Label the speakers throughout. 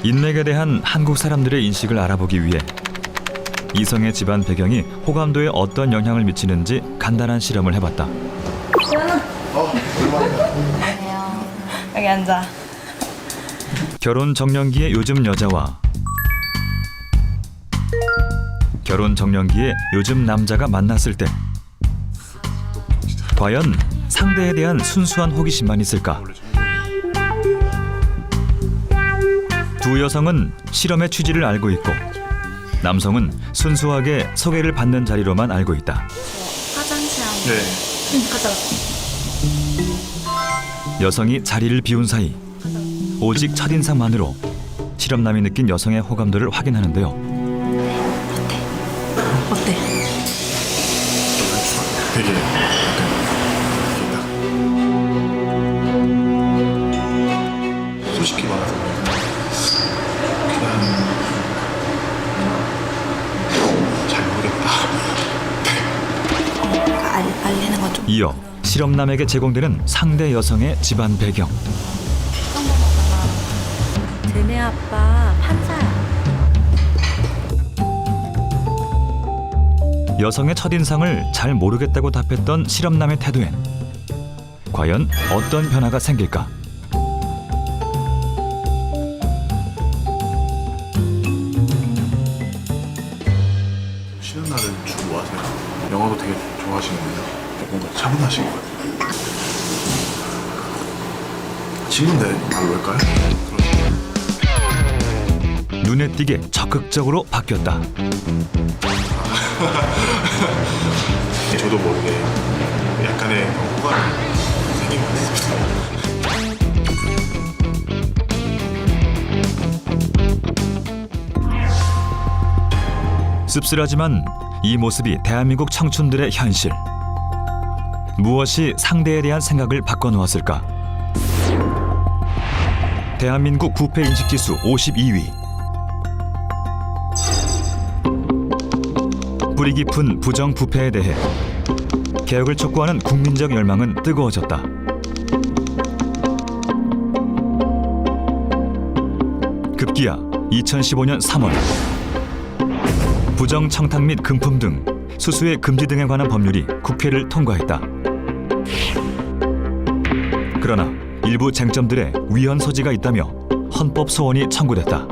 Speaker 1: 인맥에 대한 한국 사람들의 인식을 알아보기 위해 이성의 집안 배경이 호감도에 어떤 영향을 미치는지 간단한 실험을 해봤다.
Speaker 2: 여기 앉아.
Speaker 1: 결혼 정년기의 요즘 여자와 결혼 정년기의 요즘 남자가 만났을 때 과연 상대에 대한 순수한 호기심만 있을까? 두 여성은 실험의 취지를 알고 있고 남성은 순수하게 소개를 받는 자리로만 알고 있다.
Speaker 2: 화장실 안
Speaker 3: 네.
Speaker 2: 가자.
Speaker 1: 여성이 자리를 비운 사이 오직 첫인상만으로 실험남이 느낀 여성의 호감도를 확인하는데요.
Speaker 2: 어때?
Speaker 3: 되게 솔직히 말해서 그냥 잘 모르겠다.
Speaker 2: 알리는 거 좀.
Speaker 1: 이어 실험남에게 제공되는 상대 여성의 집안 배경.
Speaker 2: 쟤네 아빠 판사야.
Speaker 1: 여성의 첫인상을 잘 모르겠다고 답했던 실험남의 태도엔 과연 어떤 변화가 생길까?
Speaker 3: 쉬는 날은 주로 뭐 하세요? 영화도 되게 좋아하시는데요. 뭔가 차분하신 것 같아요. 친구인데 말 왜일까요?
Speaker 1: 눈에 띄게 적극적으로 바뀌었다.
Speaker 3: 저도 모르게 약간의 호감이 생긴 것 같습니다.
Speaker 1: 씁쓸하지만 이 모습이 대한민국 청춘들의 현실. 무엇이 상대에 대한 생각을 바꿔놓았을까? 대한민국 부패 인식지수 52위. 뿌리 깊은 부정 부패에 대해 개혁을 촉구하는 국민적 열망은 뜨거워졌다. 급기야 2015년 3월 부정 청탁 및 금품 등 수수의 금지 등에 관한 법률이 국회를 통과했다. 그러나 일부 쟁점들에 위헌 소지가 있다며 헌법 소원이 청구됐다.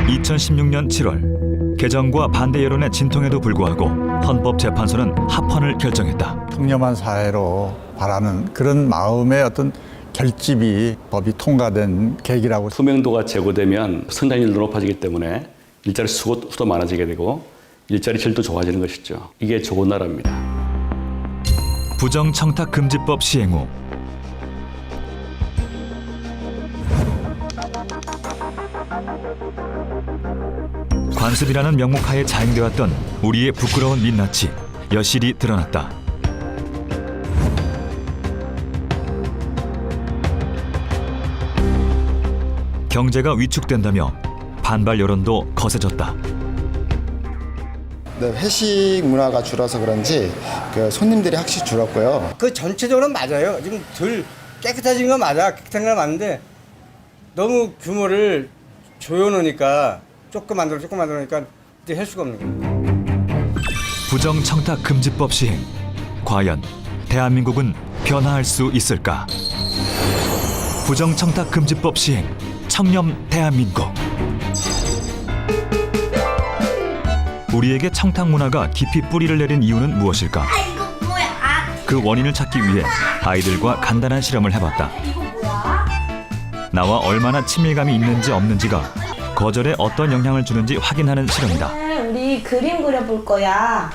Speaker 1: 2016년 7월 개정과 반대 여론의 진통에도 불구하고 헌법재판소는 합헌을 결정했다.
Speaker 4: 통념한 사회로 바라는 그런 마음의 어떤 결집이 법이 통과된 계기라고.
Speaker 5: 투명도가 제고되면 성장률도 높아지기 때문에 일자리 수도 많아지게 되고 일자리 질도 좋아지는 것이죠. 이게 좋은 나라입니다.
Speaker 1: 부정청탁금지법 시행 후 관습이라는 명목하에 자행되었던 우리의 부끄러운 민낯이 여실히 드러났다. 경제가 위축된다며 반발 여론도 거세졌다.
Speaker 6: 네, 회식 문화가 줄어서 그런지 그 손님들이 확실히 줄었고요.
Speaker 7: 그 전체적으로는 맞아요. 지금 덜 깨끗해진 건 맞아. 깨끗한 건 맞는데 너무 규모를 조여놓으니까 조금 만들어놓으니까 이제 할 수가 없는 거예요.
Speaker 1: 부정청탁금지법 시행. 과연 대한민국은 변화할 수 있을까? 부정청탁금지법 시행. 청렴 대한민국. 우리에게 청탁 문화가 깊이 뿌리를 내린 이유는 무엇일까? 그 원인을 찾기 위해 아이들과 간단한 실험을 해봤다. 나와 얼마나 친밀감이 있는지 없는지가 거절에 어떤 영향을 주는지 확인하는 실험이다.
Speaker 2: 우리 그림 그려볼 거야.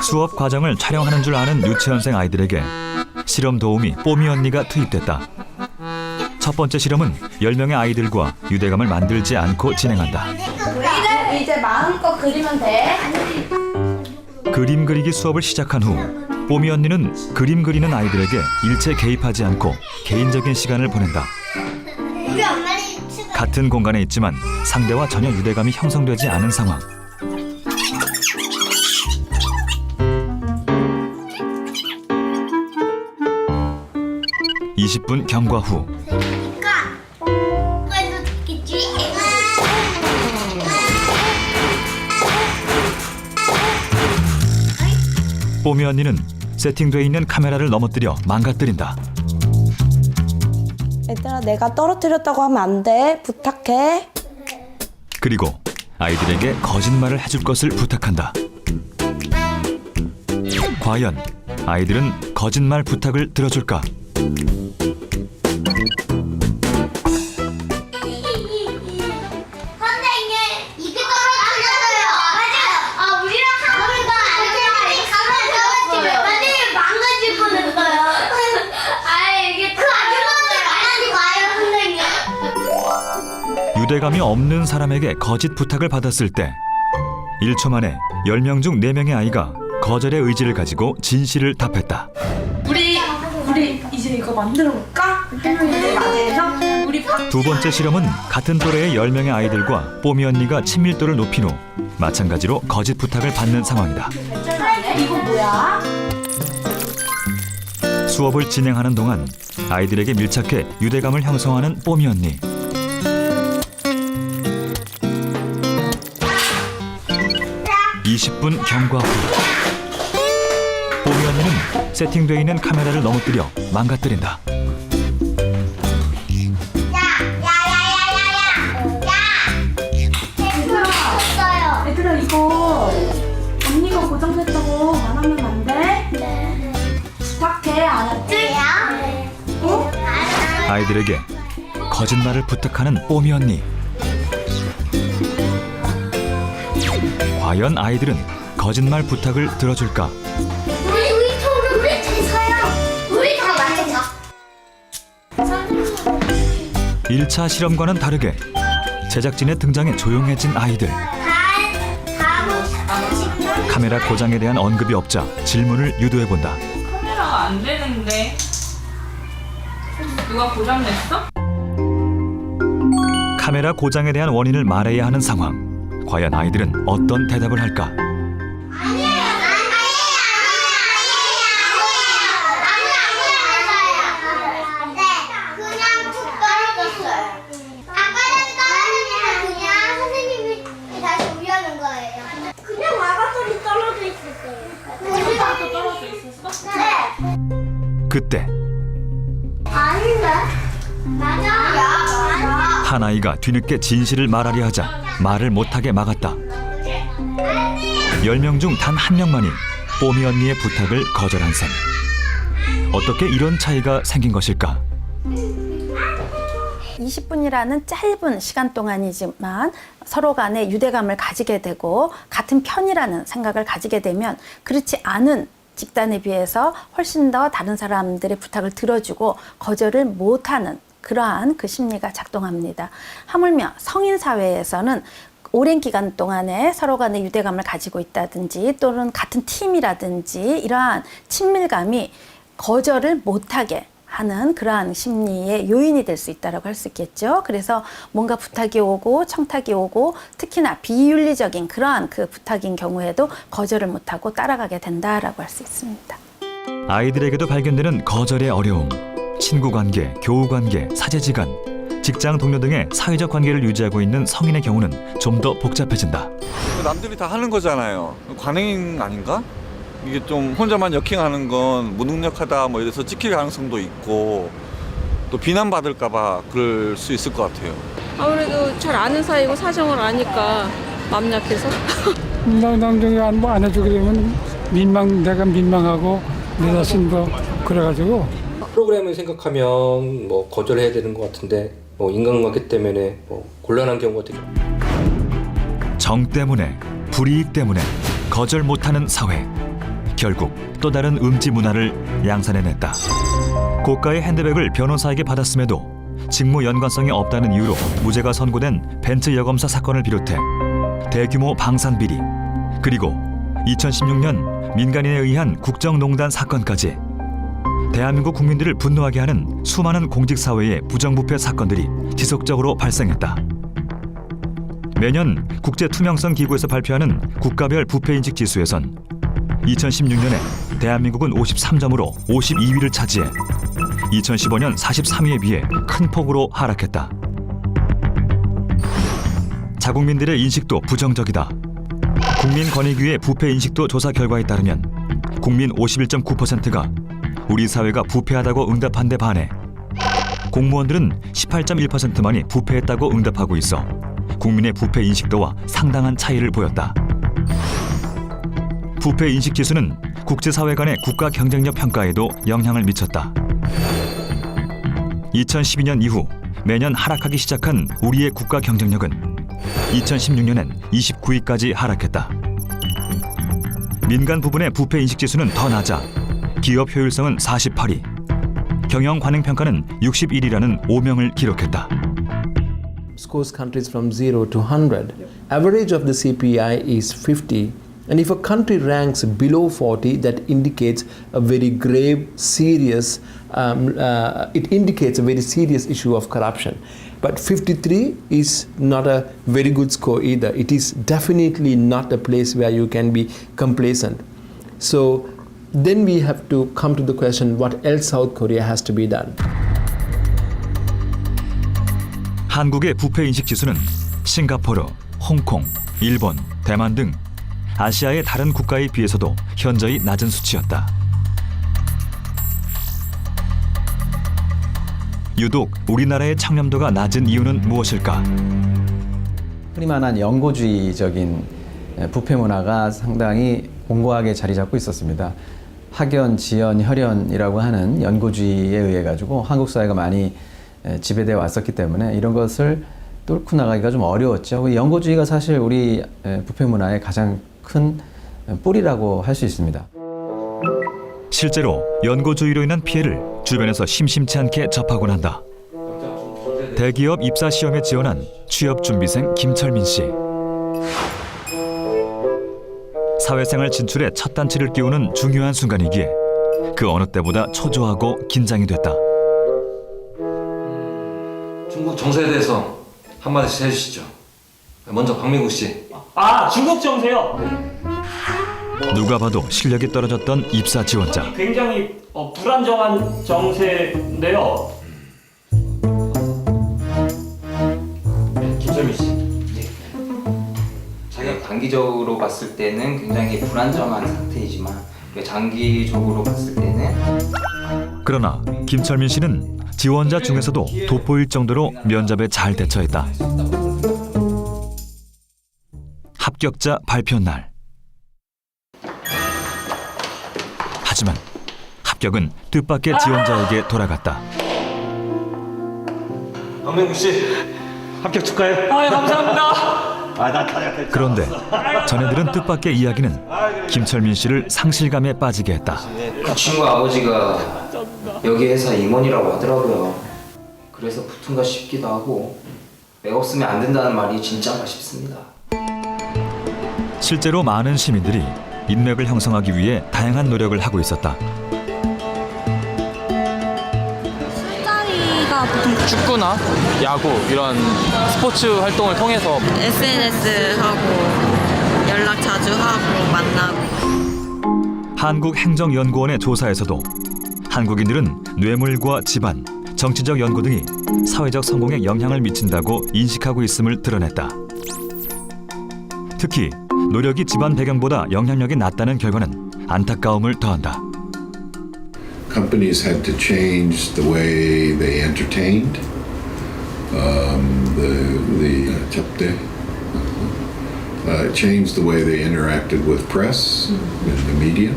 Speaker 1: 수업 과정을 촬영하는 줄 아는 유치원생 아이들에게 실험 도우미 뽀미 언니가 투입됐다. 첫 번째 실험은 10명의 아이들과 유대감을 만들지 않고 진행한다.
Speaker 2: 이제 마음껏 그리면 돼.
Speaker 1: 그림 그리기 수업을 시작한 후 뽀미 언니는 그림 그리는 아이들에게 일체 개입하지 않고 개인적인 시간을 보낸다. 같은 공간에 있지만 상대와 전혀 유대감이 형성되지 않은 상황. 20분 경과 후
Speaker 8: 그래도 듣겠지?
Speaker 1: 뽀미 언니는 세팅돼 있는 카메라를 넘어뜨려 망가뜨린다.
Speaker 2: 얘들아, 내가 떨어뜨렸다고 하면 안 돼. 부탁해.
Speaker 1: 그리고 아이들에게 거짓말을 해줄 것을 부탁한다. 과연 아이들은 거짓말 부탁을 들어줄까?
Speaker 8: 선생님, 이게 떨어뜨렸어요. 맞아요. 우리랑 가면 가면 선생님 망가질 뻔했어요. 이게 그 아줌마들 말하지 마요, 선생님.
Speaker 1: 유대감이 없는 사람에게 거짓 부탁을 받았을 때 1초 만에 10명 중 4명의 아이가 거절의 의지를 가지고 진실을 답했다.
Speaker 2: 우리 이제 이거 만들어 볼까? 맞아요. 우리
Speaker 1: 두 번째 실험은 같은 또래의 10명의 아이들과 뽀미 언니가 친밀도를 높인 후 마찬가지로 거짓 부탁을 받는 상황이다.
Speaker 2: 이거 뭐야?
Speaker 1: 수업을 진행하는 동안 아이들에게 밀착해 유대감을 형성하는 뽀미 언니. (20분) 경과 후 뽀미 언니는 세팅되어 있는 카메라를 넘어뜨려 망가뜨린다.
Speaker 2: 얘들아, 이거 언니가 고정했다고 말하면 안 돼?
Speaker 8: 네.
Speaker 2: 부탁해, 알았지? 어?
Speaker 1: 아이들에게 거짓말을 부탁하는 뽀미 언니. 과연 아이들은 거짓말 부탁을 들어줄까?
Speaker 8: 우리 통으로 우리 제사야. 우리 다 맞겠어.
Speaker 1: 1차 실험과는 다르게 제작진의 등장에 조용해진 아이들. 카메라 고장에 대한 언급이 없자 질문을 유도해본다.
Speaker 9: 카메라가 안 되는데 누가 고장 냈어?
Speaker 1: 카메라 고장에 대한 원인을 말해야 하는 상황. 과연 아이들은 어떤 대답을 할까?
Speaker 8: 그냥 툭 떨어졌어요. 아까 전에 떨어졌는데 그냥 선생님이 다시 올려놓은 거예요. 그냥 마가tor이 떨어져 있었어요. 우리가 또 떨어져 있었어? 네.
Speaker 1: 그때
Speaker 8: 아닌데? 맞아.
Speaker 1: 한 아이가 뒤늦게 진실을 말하려 하자 말을 못하게 막았다. 10명 중 단 한 명만이 뽀미 언니의 부탁을 거절한 셈. 어떻게 이런 차이가 생긴 것일까?
Speaker 10: 20분이라는 짧은 시간 동안이지만 서로 간에 유대감을 가지게 되고 같은 편이라는 생각을 가지게 되면 그렇지 않은 집단에 비해서 훨씬 더 다른 사람들의 부탁을 들어주고 거절을 못하는 그러한 그 심리가 작동합니다. 하물며 성인 사회에서는 오랜 기간 동안에 서로 간의 유대감을 가지고 있다든지 또는 같은 팀이라든지 이러한 친밀감이 거절을 못하게 하는 그러한 심리의 요인이 될 수 있다고 할 수 있겠죠. 그래서 뭔가 부탁이 오고 청탁이 오고 특히나 비윤리적인 그러한 그 부탁인 경우에도 거절을 못하고 따라가게 된다라고 할 수 있습니다.
Speaker 1: 아이들에게도 발견되는 거절의 어려움. 친구 관계, 교우 관계, 사제지간, 직장 동료 등의 사회적 관계를 유지하고 있는 성인의 경우는 좀 더 복잡해진다.
Speaker 11: 남들이 다 하는 거잖아요. 관행 아닌가? 이게 좀 혼자만 역행하는 건 무능력하다 뭐 이래서 찍힐 가능성도 있고 또 비난받을까 봐 그럴 수 있을 것 같아요.
Speaker 12: 아무래도 잘 아는 사이고 사정을 아니까 맘 약해서
Speaker 13: 남들이 안 해주게 되면 내가 민망하고 내 자신도 그래가지고
Speaker 14: 프로그램을 생각하면 뭐 거절해야 되는 것 같은데 뭐 인간관계 때문에 뭐 곤란한 경우가 되게
Speaker 1: 정 때문에, 불이익 때문에 거절 못하는 사회. 결국 또 다른 음지 문화를 양산해냈다. 고가의 핸드백을 변호사에게 받았음에도 직무 연관성이 없다는 이유로 무죄가 선고된 벤츠 여검사 사건을 비롯해 대규모 방산 비리, 그리고 2016년 민간인에 의한 국정농단 사건까지 대한민국 국민들을 분노하게 하는 수많은 공직사회의 부정부패 사건들이 지속적으로 발생했다. 매년 국제투명성기구에서 발표하는 국가별 부패인식 지수에선 2016년에 대한민국은 53점으로 52위를 차지해 2015년 43위에 비해 큰 폭으로 하락했다. 자국민들의 인식도 부정적이다. 국민권익위의 부패 인식도 조사 결과에 따르면 국민 51.9%가 우리 사회가 부패하다고 응답한 데 반해 공무원들은 18.1%만이 부패했다고 응답하고 있어 국민의 부패 인식도와 상당한 차이를 보였다. 부패 인식 지수는 국제사회 간의 국가 경쟁력 평가에도 영향을 미쳤다. 2012년 이후 매년 하락하기 시작한 우리의 국가 경쟁력은 2016년엔 29위까지 하락했다. 민간 부분의 부패 인식 지수는 더 낮아 기업 효율성은 48위, 경영 관행 평가는 61위라는 오명을 기록했다.
Speaker 15: Scores countries from 0 to 100. Average of the CPI is 50. And if a country ranks below 40, that indicates a very grave, serious, it indicates a very serious issue of corruption. But 53 is not a very good score either. It is definitely not a place where you can be complacent. So then we have to come to the question, what else South Korea has to be done?
Speaker 1: 한국의 부패 인식 지수는 싱가포르, 홍콩, 일본, 대만 등 아시아의 다른 국가에 비해서도 현저히 낮은 수치였다. 유독 우리나라의 청렴도가 낮은 이유는 무엇일까?
Speaker 16: 흔히 말한 연고주의적인 부패 문화가 상당히 공고하게 자리 잡고 있었습니다. 학연, 지연, 혈연이라고 하는 연고주의에 의해 가지고 한국 사회가 많이 지배되어 왔었기 때문에 이런 것을 뚫고 나가기가 좀 어려웠죠. 연고주의가 사실 우리 부패 문화의 가장 큰 뿌리라고 할 수 있습니다.
Speaker 1: 실제로 연고주의로 인한 피해를 주변에서 심심치 않게 접하곤 한다. 대기업 입사 시험에 지원한 취업준비생 김철민 씨. 사회생활 진출에 첫 단추를 끼우는 중요한 순간이기에 그 어느 때보다 초조하고 긴장이 됐다.
Speaker 14: 중국 정세에 대해서 한마디씩 해주시죠. 먼저 박민국 씨.
Speaker 17: 중국 정세요?
Speaker 1: 누가 봐도 실력이 떨어졌던 입사 지원자.
Speaker 17: 굉장히 불안정한 정세인데요.
Speaker 14: 김철민 씨.
Speaker 18: 자기가 단기적으로 봤을 때는 굉장히 불안정한 상태이지만 장기적으로 봤을 때는
Speaker 1: 그러나 김철민 씨는 지원자 중에서도 돋보일 정도로 면접에 잘 대처했다. 합격자 발표 날. 하지만 합격은 뜻밖의 지원자에게 돌아갔다.
Speaker 14: 박민국 씨, 합격 축하해.
Speaker 17: 감사합니다.
Speaker 1: 그런데 전해들은 뜻밖의 이야기는 김철민 씨를 상실감에 빠지게 했다.
Speaker 18: 그 친구 아버지가 여기 회사 임원이라고 하더라고요. 그래서 붙은가 싶기도 하고 애 없으면 안 된다는 말이 진짜인가 싶습니다.
Speaker 1: 실제로 많은 시민들이 인맥을 형성하기 위해 다양한 노력을 하고 있었다.
Speaker 19: 술자리가 보통
Speaker 20: 축구나 야구 이런 스포츠 활동을 통해서
Speaker 19: SNS 하고 연락 자주 하고 만나고.
Speaker 1: 한국행정연구원의 조사에서도 한국인들은 뇌물과 집안, 정치적 연고 등이 사회적 성공에 영향을 미친다고 인식하고 있음을 드러냈다. 특히 노력이 집안 배경보다 영향력이 낮다는 결과는 안타까움을 더한다.
Speaker 21: Companies had to change the way they entertained, the 접대, change the way they interacted with press and the media.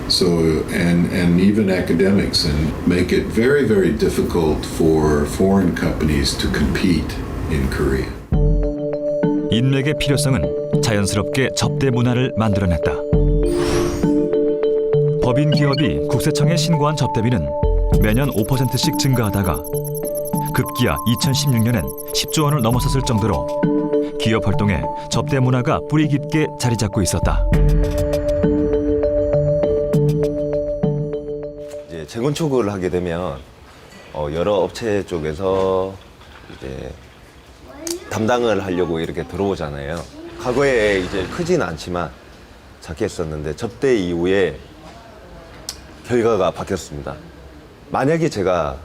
Speaker 21: So and even academics, and make it very, very difficult for foreign companies to compete in Korea.
Speaker 1: 인맥의 필요성은 자연스럽게 접대 문화를 만들어냈다. 법인 기업이 국세청에 신고한 접대비는 매년 5%씩 증가하다가 급기야 2016년엔 10조 원을 넘어섰을 정도로 기업 활동에 접대 문화가 뿌리 깊게 자리 잡고 있었다.
Speaker 22: 이제 재건축을 하게 되면 여러 업체 쪽에서 이제 담당을 하려고 이렇게 들어오잖아요. 과거에 이제 크진 않지만 작게 했었는데 접대 이후에 결과가 바뀌었습니다. 만약에 제가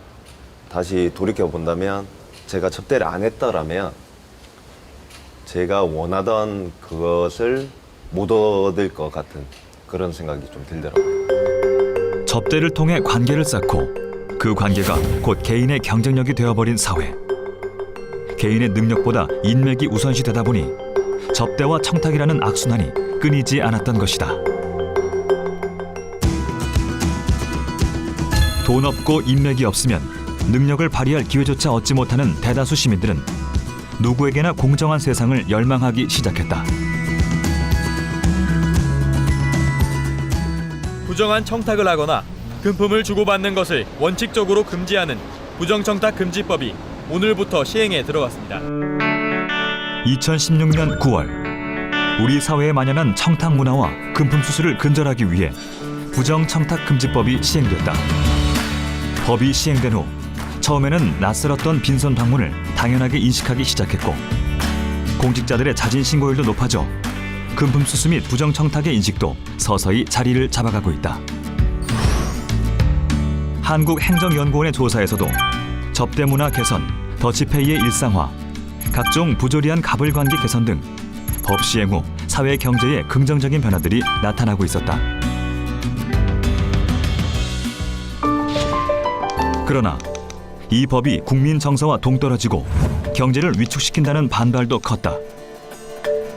Speaker 22: 다시 돌이켜 본다면 제가 접대를 안 했더라면 제가 원하던 그것을 못 얻을 것 같은 그런 생각이 좀 들더라고요.
Speaker 1: 접대를 통해 관계를 쌓고 그 관계가 곧 개인의 경쟁력이 되어버린 사회. 개인의 능력보다 인맥이 우선시되다 보니 접대와 청탁이라는 악순환이 끊이지 않았던 것이다. 돈 없고 인맥이 없으면 능력을 발휘할 기회조차 얻지 못하는 대다수 시민들은 누구에게나 공정한 세상을 열망하기 시작했다.
Speaker 3: 부정한 청탁을 하거나 금품을 주고받는 것을 원칙적으로 금지하는 부정청탁금지법이 오늘부터 시행에 들어갔습니다.
Speaker 1: 2016년 9월 우리 사회에 만연한 청탁 문화와 금품 수수를 근절하기 위해 부정청탁금지법이 시행됐다. 법이 시행된 후 처음에는 낯설었던 빈손 방문을 당연하게 인식하기 시작했고 공직자들의 자진 신고율도 높아져 금품 수수 및 부정청탁의 인식도 서서히 자리를 잡아가고 있다. 한국행정연구원의 조사에서도 접대 문화 개선, 더치페이의 일상화, 각종 부조리한 갑을관계 개선 등 법 시행 후 사회 경제에 긍정적인 변화들이 나타나고 있었다. 그러나 이 법이 국민 정서와 동떨어지고 경제를 위축시킨다는 반발도 컸다.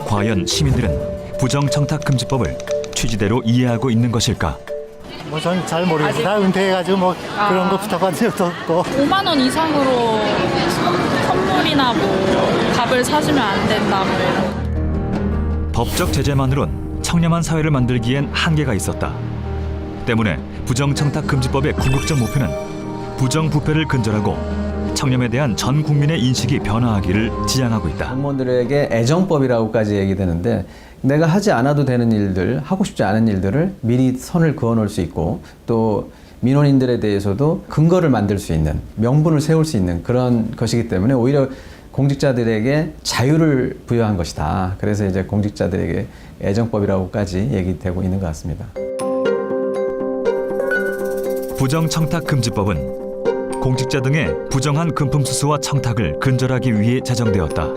Speaker 1: 과연 시민들은 부정청탁금지법을 취지대로 이해하고 있는 것일까?
Speaker 4: 뭐 전 잘 모르겠어요. 다 은퇴해가지고 뭐 그런 거 부탁한 적도 없고.
Speaker 9: 5만 원 이상으로 선물이나 뭐 밥을 사주면 안 된다 뭐 이런.
Speaker 1: 법적 제재만으론 청렴한 사회를 만들기엔 한계가 있었다. 때문에 부정청탁금지법의 궁극적 목표는 부정부패를 근절하고 청렴에 대한 전 국민의 인식이 변화하기를 지향하고 있다.
Speaker 16: 공무원들에게 애정법이라고까지 얘기되는데 내가 하지 않아도 되는 일들, 하고 싶지 않은 일들을 미리 선을 그어놓을 수 있고 또 민원인들에 대해서도 근거를 만들 수 있는, 명분을 세울 수 있는 그런 것이기 때문에 오히려 공직자들에게 자유를 부여한 것이다. 그래서 이제 공직자들에게 애정법이라고까지 얘기되고 있는 것 같습니다.
Speaker 1: 부정청탁금지법은 공직자 등의 부정한 금품 수수와 청탁을 근절하기 위해 제정되었다.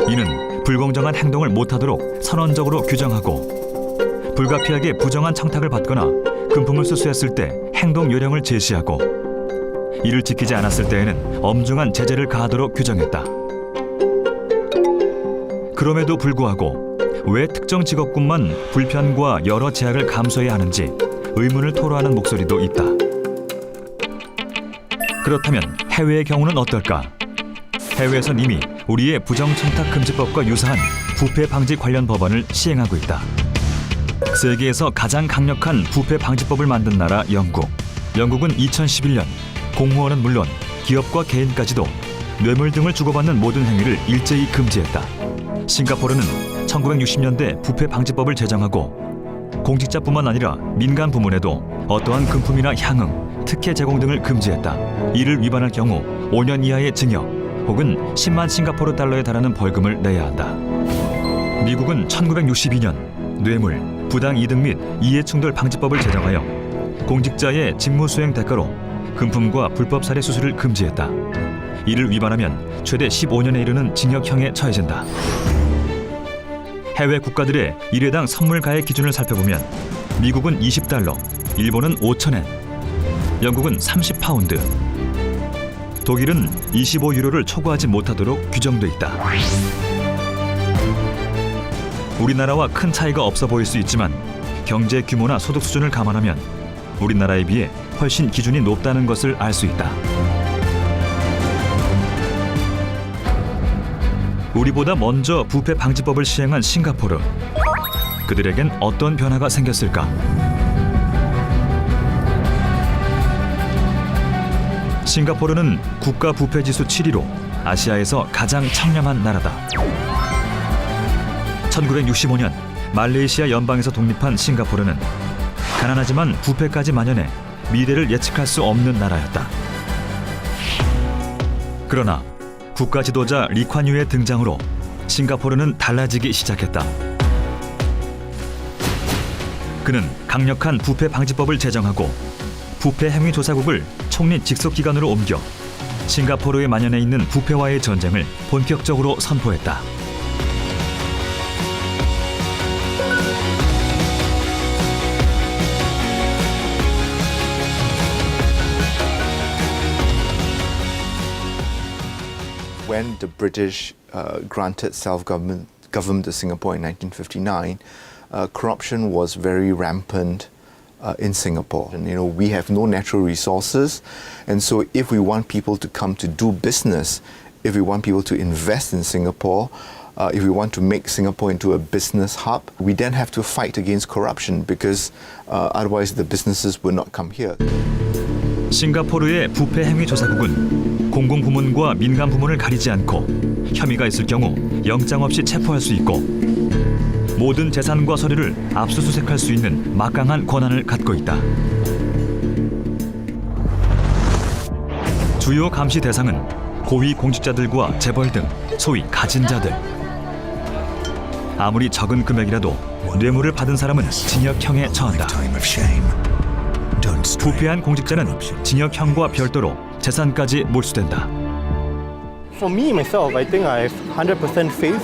Speaker 1: 이는 불공정한 행동을 못하도록 선언적으로 규정하고 불가피하게 부정한 청탁을 받거나 금품을 수수했을 때 행동 요령을 제시하고 이를 지키지 않았을 때에는 엄중한 제재를 가하도록 규정했다. 그럼에도 불구하고 왜 특정 직업군만 불편과 여러 제약을 감수해야 하는지 의문을 토로하는 목소리도 있다. 그렇다면 해외의 경우는 어떨까? 해외에선 이미 우리의 부정청탁금지법과 유사한 부패 방지 관련 법안을 시행하고 있다. 세계에서 가장 강력한 부패 방지법을 만든 나라 영국. 영국은 2011년 공무원은 물론 기업과 개인까지도 뇌물 등을 주고받는 모든 행위를 일제히 금지했다. 싱가포르는 1960년대 부패 방지법을 제정하고 공직자뿐만 아니라 민간 부문에도 어떠한 금품이나 향응, 특혜 제공 등을 금지했다. 이를 위반할 경우 5년 이하의 징역 혹은 10만 싱가포르 달러에 달하는 벌금을 내야 한다. 미국은 1962년 뇌물, 부당 이득 및 이해충돌 방지법을 제정하여 공직자의 직무수행 대가로 금품과 불법 살해 수수를 금지했다. 이를 위반하면 최대 15년에 이르는 징역형에 처해진다. 해외 국가들의 일회당 선물 가액 기준을 살펴보면 미국은 20달러, 일본은 5,000엔, 영국은 30파운드, 독일은 25유로를 초과하지 못하도록 규정돼 있다. 우리나라와 큰 차이가 없어 보일 수 있지만 경제 규모나 소득 수준을 감안하면 우리나라에 비해 훨씬 기준이 높다는 것을 알 수 있다. 우리보다 먼저 부패 방지법을 시행한 싱가포르. 그들에겐 어떤 변화가 생겼을까? 싱가포르는 국가 부패 지수 7위로 아시아에서 가장 청렴한 나라다. 1965년 말레이시아 연방에서 독립한 싱가포르는 가난하지만 부패까지 만연해 미래를 예측할 수 없는 나라였다. 그러나 국가 지도자 리콴유의 등장으로 싱가포르는 달라지기 시작했다. 그는 강력한 부패 방지법을 제정하고 부패 행위 조사국을 총리 직속 기관으로 옮겨 싱가포르에 만연해 있는 부패와의 전쟁을 본격적으로 선포했다.
Speaker 5: When the British granted self-government to Singapore in 1959, corruption was very rampant in Singapore. And we have no natural resources, and so if we want people to come to do business, if we want people to invest in Singapore, if we want to make Singapore into a business hub, we then have to fight against corruption because otherwise the businesses will not come here.
Speaker 1: 싱가포르의 부패 행위 조사국은 공공부문과 민간 부문을 가리지 않고 혐의가 있을 경우 영장 없이 체포할 수 있고 모든 재산과 서류를 압수수색할 수 있는 막강한 권한을 갖고 있다. 주요 감시 대상은 고위 공직자들과 재벌 등 소위 가진 자들. 아무리 적은 금액이라도 뇌물을 받은 사람은 징역형에 처한다. 부패한 공직자는 징역형과 별도로 재산까지 몰수된다.
Speaker 4: For me, myself, I think I have 100% faith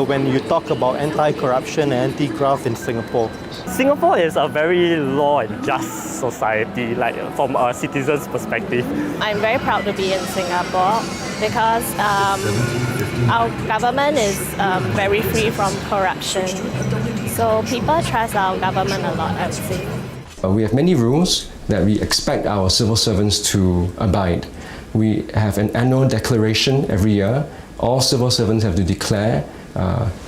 Speaker 4: when you talk about anti-corruption and anti-graft in Singapore.
Speaker 17: Singapore is a very law and just society, like from a citizen's perspective.
Speaker 6: I'm very proud to be in Singapore because our government is very free from corruption. So people trust our government a lot, I would say.
Speaker 14: We have many rules that we expect our civil servants to abide. We have an annual declaration every year. All civil servants have to declare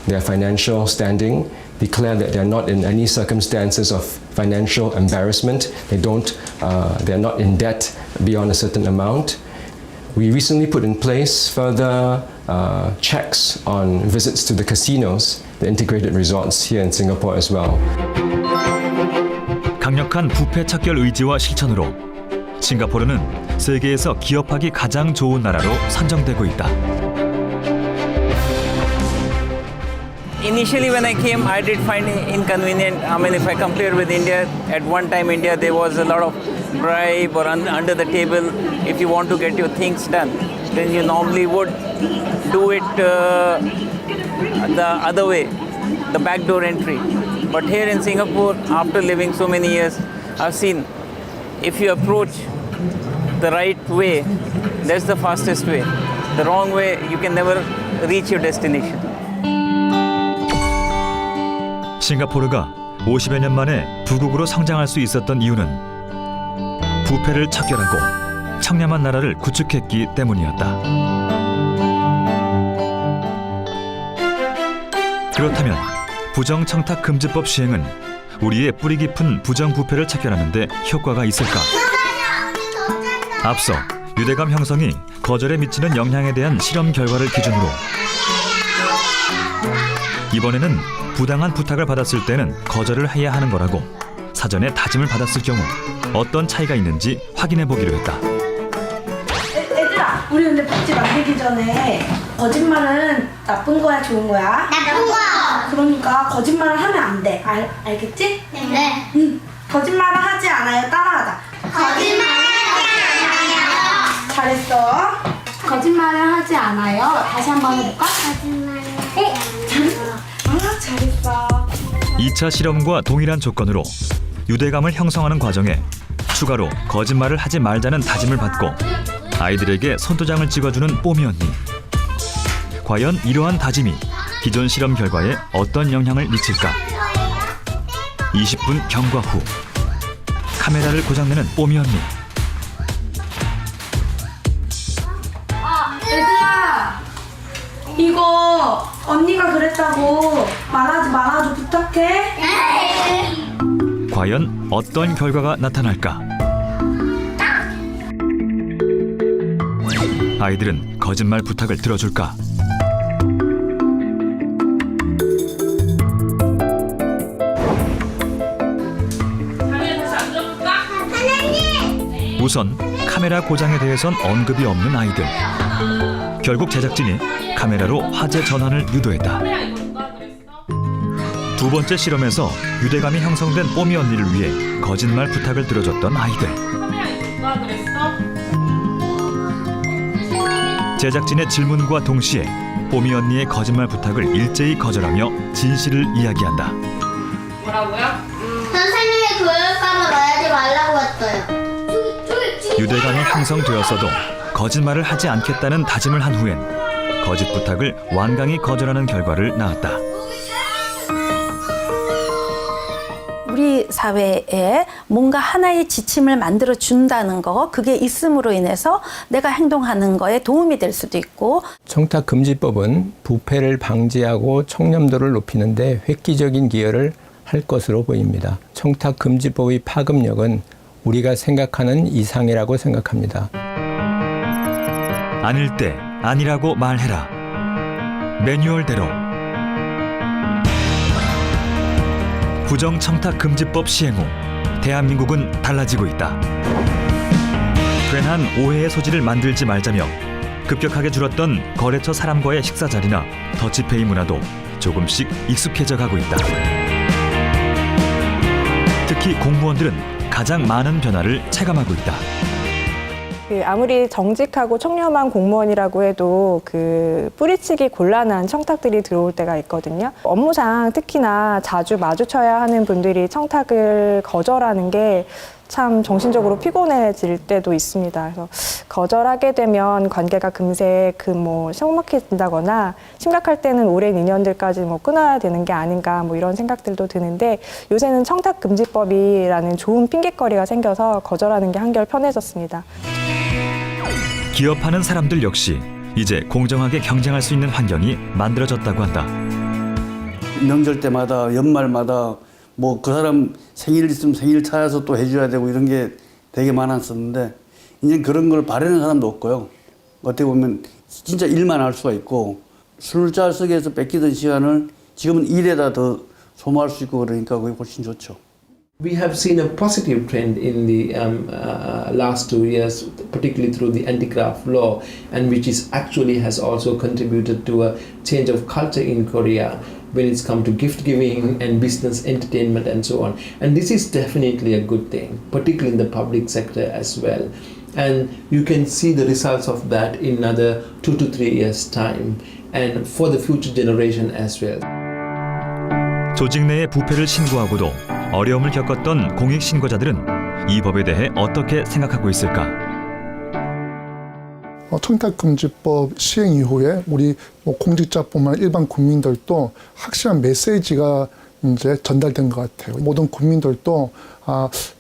Speaker 14: their financial standing, declare that they're not in any circumstances of financial embarrassment. They're not in debt beyond a certain amount. We recently put in place further checks on visits to the casinos, the integrated resorts here in Singapore as well.
Speaker 1: 강력한 부패 척결 의지와 실천으로 싱가포르는 세계에서 기업하기 가장 좋은 나라로 선정되고 있다.
Speaker 23: Initially when I came, I did find it inconvenient. I mean, if I compare with India, at one time India there was a lot of bribe or under the table. If you want to get your things done, then you normally would do it the other way, the backdoor entry. But here in Singapore, after living so many years, I've seen if you approach the right way, that's the fastest way. The wrong way, you can never reach your destination.
Speaker 1: 싱가포르가 50여 년 만에 부국으로 성장할 수 있었던 이유는 부패를 척결하고 청렴한 나라를 구축했기 때문이었다. 그렇다면 부정청탁금지법 시행은 우리의 뿌리 깊은 부정부패를 척결하는 데 효과가 있을까? 앞서 유대감 형성이 거절에 미치는 영향에 대한 실험 결과를 기준으로 이번에는 부당한 부탁을 받았을 때는 거절을 해야 하는 거라고 사전에 다짐을 받았을 경우 어떤 차이가 있는지 확인해 보기로 했다.
Speaker 2: 얘들아, 우리 근데 복지 만들기 전에 거짓말은 나쁜 거야, 좋은 거야?
Speaker 8: 나쁜 거.
Speaker 2: 그러니까 거짓말을 하면 안 돼. 알겠지?
Speaker 8: 네.
Speaker 2: 응. 거짓말을 하지 않아요. 따라하자.
Speaker 8: 거짓말을 하지 않아요.
Speaker 2: 잘했어. 거짓말을 하지 않아요. 다시 한번 해볼까?
Speaker 8: 거짓말을 하지 않아요.
Speaker 2: 잘했어.
Speaker 1: 2차 실험과 동일한 조건으로 유대감을 형성하는 과정에 추가로 거짓말을 하지 말자는 다짐을 받고 아이들에게 손도장을 찍어주는 뽀미 언니. 과연 이러한 다짐이 기존 실험 결과에 어떤 영향을 미칠까? 20분 경과 후 카메라를 고장내는 뽀미 언니.
Speaker 2: 얘들아, 이거 언니가 그랬다고 말하지 말아줘. 부탁해.
Speaker 1: 과연 어떤 결과가 나타날까? 아이들은 거짓말 부탁을 들어줄까? 우선 카메라 고장에 대해선 언급이 없는 아이들. 결국 제작진이 카메라로 화재 전환을 유도했다. 두 번째 실험에서 유대감이 형성된 뽀미 언니를 위해 거짓말 부탁을 들어줬던 아이들.
Speaker 9: 누가 그랬어?
Speaker 1: 제작진의 질문과 동시에 뽀미 언니의 거짓말 부탁을 일제히 거절하며 진실을 이야기한다.
Speaker 9: 뭐라고요?
Speaker 8: 선생님이 교육감을 말하지 말라고 했어요.
Speaker 1: 유대감이 형성되었어도 거짓말을 하지 않겠다는 다짐을 한 후엔 거짓 부탁을 완강히 거절하는 결과를 낳았다.
Speaker 2: 우리 사회에 뭔가 하나의 지침을 만들어 준다는 거, 그게 있음으로 인해서 내가 행동하는 거에 도움이 될 수도 있고.
Speaker 7: 청탁금지법은 부패를 방지하고 청렴도를 높이는 데 획기적인 기여를 할 것으로 보입니다. 청탁금지법의 파급력은 우리가 생각하는 이상이라고 생각합니다.
Speaker 1: 아닐 때 아니라고 말해라. 매뉴얼대로. 부정청탁금지법 시행 후 대한민국은 달라지고 있다. 괜한 오해의 소지를 만들지 말자며 급격하게 줄었던 거래처 사람과의 식사 자리나 더치페이 문화도 조금씩 익숙해져 가고 있다. 특히 공무원들은 가장 많은 변화를 체감하고 있다.
Speaker 10: 아무리 정직하고 청렴한 공무원이라고 해도 뿌리치기 곤란한 청탁들이 들어올 때가 있거든요. 업무상 특히나 자주 마주쳐야 하는 분들이 청탁을 거절하는 게 참 정신적으로 피곤해질 때도 있습니다. 그래서 거절하게 되면 관계가 금세 성막해진다거나 심각할 때는 오랜 인연들까지 끊어야 되는 게 아닌가 이런 생각들도 드는데, 요새는 청탁금지법이라는 좋은 핑계거리가 생겨서 거절하는 게 한결 편해졌습니다.
Speaker 1: 기업하는 사람들 역시 이제 공정하게 경쟁할 수 있는 환경이 만들어졌다고 한다.
Speaker 11: 명절 때마다 연말마다 그 사람 생일 있으면 생일 찾아서 또 해줘야 되고 이런 게 되게 많았었는데, 이제 그런 걸 바라는 사람도 없고요. 어떻게 보면 진짜 일만 할 수가 있고, 술자 속에서 뺏기던 시간을 지금은 일에다 더 소모할 수 있고, 그러니까 그게 훨씬 좋죠.
Speaker 15: We have seen a positive trend in the last 2 years, particularly through the anti-graft law, and which is actually has also contributed to a change of culture in Korea when it's come to gift giving and business entertainment and so on. And this is definitely a good thing, particularly in the public sector as well. And you can see the results of that in another 2 to 3 years' time, and for the future generation as well.
Speaker 1: 조직 내의 부패를 신고하고도 어려움을 겪었던 공익 신고자들은 이 법에 대해 어떻게 생각하고 있을까?
Speaker 24: 청탁금지법 시행 이후에 우리 공직자뿐만 아니라 일반 국민들도 확실한 메시지가 이제 전달된 것 같아요. 모든 국민들도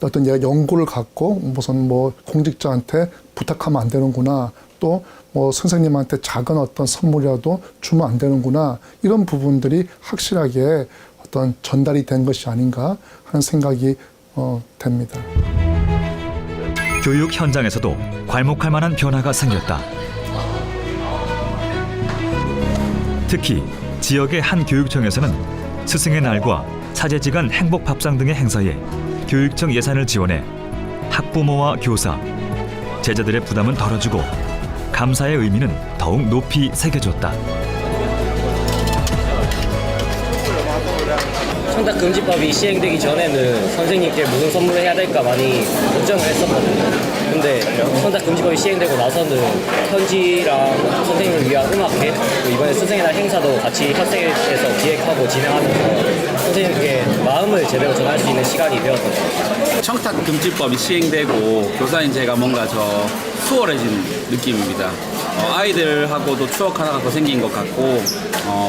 Speaker 24: 어떤 연구를 갖고 무슨 공직자한테 부탁하면 안 되는구나, 또 선생님한테 작은 어떤 선물이라도 주면 안 되는구나, 이런 부분들이 확실하게 어떤 전달이 된 것이 아닌가 하는 생각이 됩니다.
Speaker 1: 교육 현장에서도 괄목할 만한 변화가 생겼다. 특히 지역의 한 교육청에서는 스승의 날과 사제지간 행복밥상 등의 행사에 교육청 예산을 지원해 학부모와 교사, 제자들의 부담은 덜어주고 감사의 의미는 더욱 높이 새겨줬다.
Speaker 25: 청탁금지법이 시행되기 전에는 선생님께 무슨 선물을 해야 될까 많이 걱정을 했었거든요. 근데 청탁금지법이 시행되고 나서는 현지랑 선생님을 위한 음악회, 이번에 스승의 날 행사도 같이 협력해서 기획하고 진행하면서 선생님께 마음을 제대로 전할 수 있는 시간이 되었던 것 같아요.
Speaker 26: 청탁금지법이 시행되고 교사인 제가 뭔가 수월해진 느낌입니다. 아이들하고도 추억 하나가 더 생긴 것 같고,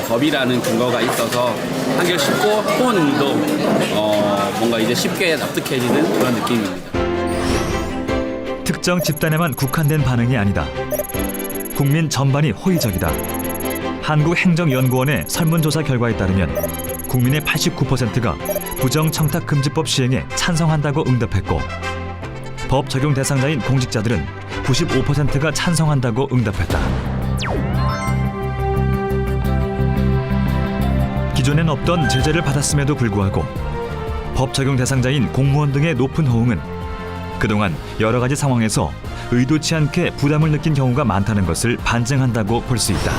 Speaker 26: 법이라는 근거가 있어서 한결 쉽고 부모님도 뭔가 이제 쉽게 납득해지는 그런 느낌입니다.
Speaker 1: 특정 집단에만 국한된 반응이 아니다. 국민 전반이 호의적이다. 한국행정연구원의 설문조사 결과에 따르면 국민의 89%가 부정청탁금지법 시행에 찬성한다고 응답했고, 법 적용 대상자인 공직자들은 95%가 찬성한다고 응답했다. 기존엔 없던 제재를 받았음에도 불구하고 법 적용 대상자인 공무원 등의 높은 호응은 그동안 여러 가지 상황에서 의도치 않게 부담을 느낀 경우가 많다는 것을 반증한다고 볼 수 있다.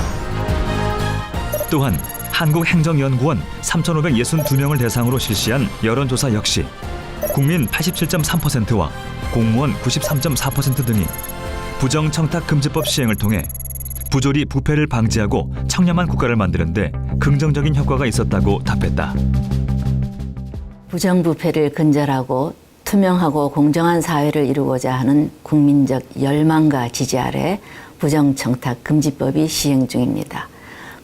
Speaker 1: 또한 한국행정연구원 3,562명을 대상으로 실시한 여론조사 역시 국민 87.3%와 공무원 93.4% 등이 부정청탁금지법 시행을 통해 부조리 부패를 방지하고 청렴한 국가를 만드는 데 긍정적인 효과가 있었다고 답했다.
Speaker 12: 부정부패를 근절하고 투명하고 공정한 사회를 이루고자 하는 국민적 열망과 지지 아래 부정청탁금지법이 시행 중입니다.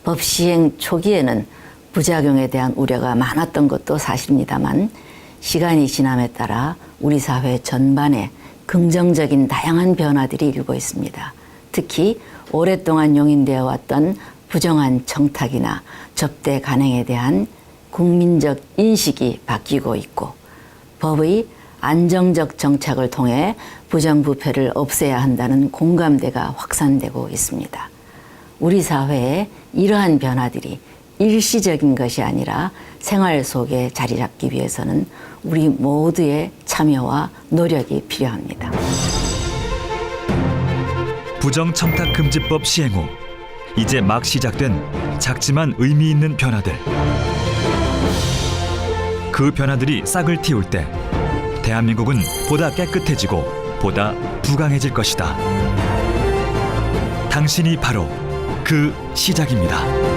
Speaker 12: 법 시행 초기에는 부작용에 대한 우려가 많았던 것도 사실입니다만 시간이 지남에 따라 우리 사회 전반에 긍정적인 다양한 변화들이 일고 있습니다. 특히 오랫동안 용인되어 왔던 부정한 청탁이나 접대 간행에 대한 국민적 인식이 바뀌고 있고 법의 안정적 정착을 통해 부정부패를 없애야 한다는 공감대가 확산되고 있습니다. 우리 사회에 이러한 변화들이 일시적인 것이 아니라 생활 속에 자리 잡기 위해서는 우리 모두의 참여와 노력이 필요합니다.
Speaker 1: 부정청탁금지법 시행 후 이제 막 시작된 작지만 의미 있는 변화들. 그 변화들이 싹을 틔울 때 대한민국은 보다 깨끗해지고 보다 부강해질 것이다. 당신이 바로 그 시작입니다.